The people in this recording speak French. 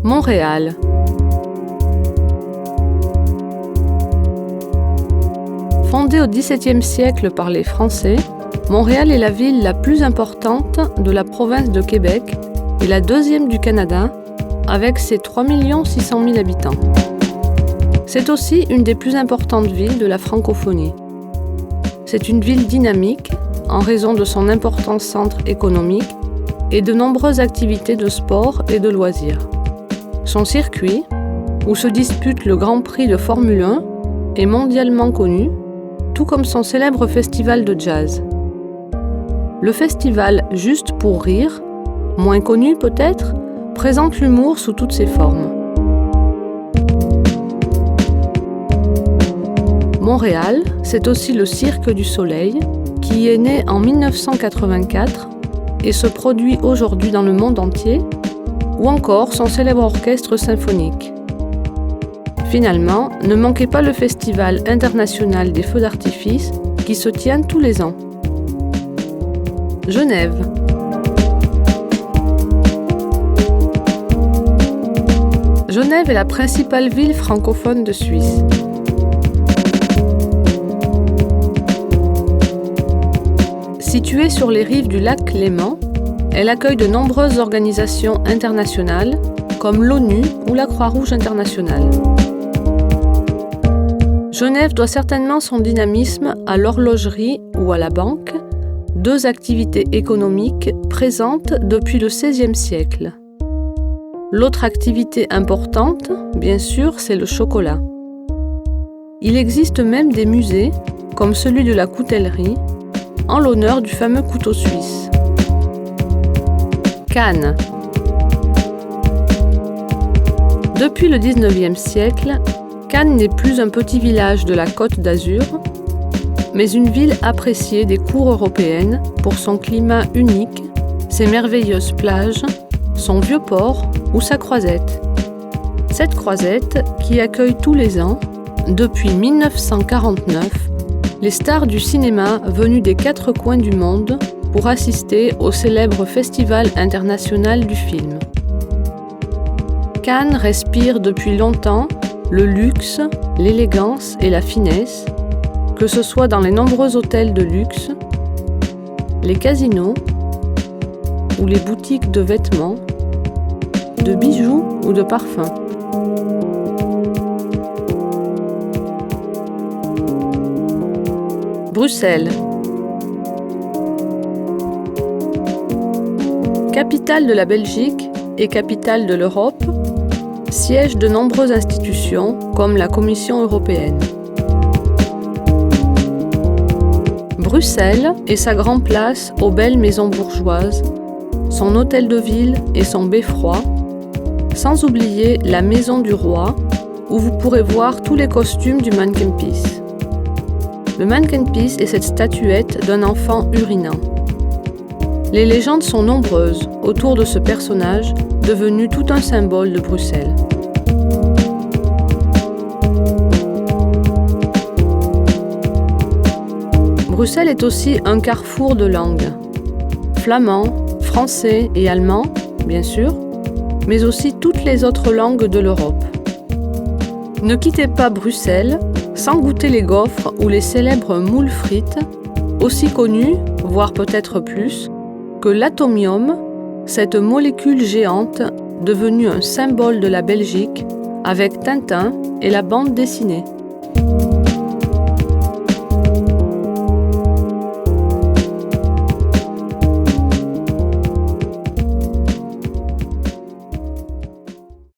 Montréal. Fondée au XVIIe siècle par les Français, Montréal est la ville la plus importante de la province de Québec et la deuxième du Canada, avec ses 3 600 000 habitants. C'est aussi une des plus importantes villes de la francophonie. C'est une ville dynamique en raison de son important centre économique et de nombreuses activités de sport et de loisirs. Son circuit, où se dispute le Grand Prix de Formule 1, est mondialement connu, tout comme son célèbre festival de jazz. Le festival Juste pour rire, moins connu peut-être, présente l'humour sous toutes ses formes. Montréal, c'est aussi le Cirque du Soleil, qui est né en 1984 et se produit aujourd'hui dans le monde entier, ou encore son célèbre orchestre symphonique. Finalement, ne manquez pas le Festival international des feux d'artifice qui se tient tous les ans. Genève. Genève est la principale ville francophone de Suisse. Située sur les rives du lac Léman, elle accueille de nombreuses organisations internationales comme l'ONU ou la Croix-Rouge internationale. Genève doit certainement son dynamisme à l'horlogerie ou à la banque, deux activités économiques présentes depuis le XVIe siècle. L'autre activité importante, bien sûr, c'est le chocolat. Il existe même des musées, comme celui de la coutellerie, en l'honneur du fameux couteau suisse. Cannes. Depuis le XIXe siècle, Cannes n'est plus un petit village de la Côte d'Azur, mais une ville appréciée des cours européennes pour son climat unique, ses merveilleuses plages, son vieux port ou sa croisette. Cette croisette qui accueille tous les ans, depuis 1949, les stars du cinéma venus des 4 coins du monde pour assister au célèbre Festival international du film. Cannes respire depuis longtemps le luxe, l'élégance et la finesse, que ce soit dans les nombreux hôtels de luxe, les casinos ou les boutiques de vêtements, de bijoux ou de parfums. Bruxelles. Capitale de la Belgique et capitale de l'Europe, siège de nombreuses institutions comme la Commission européenne. Bruxelles et sa grande place aux belles maisons bourgeoises, son hôtel de ville et son beffroi, sans oublier la Maison du Roi, où vous pourrez voir tous les costumes du Manneken-Pis. Le Manneken-Pis est cette statuette d'un enfant urinant. Les légendes sont nombreuses autour de ce personnage, devenu tout un symbole de Bruxelles. Bruxelles est aussi un carrefour de langues. Flamand, français et allemand, bien sûr, mais aussi toutes les autres langues de l'Europe. Ne quittez pas Bruxelles sans goûter les gaufres ou les célèbres moules frites, aussi connues, voire peut-être plus, que l'atomium, cette molécule géante devenue un symbole de la Belgique avec Tintin et la bande dessinée.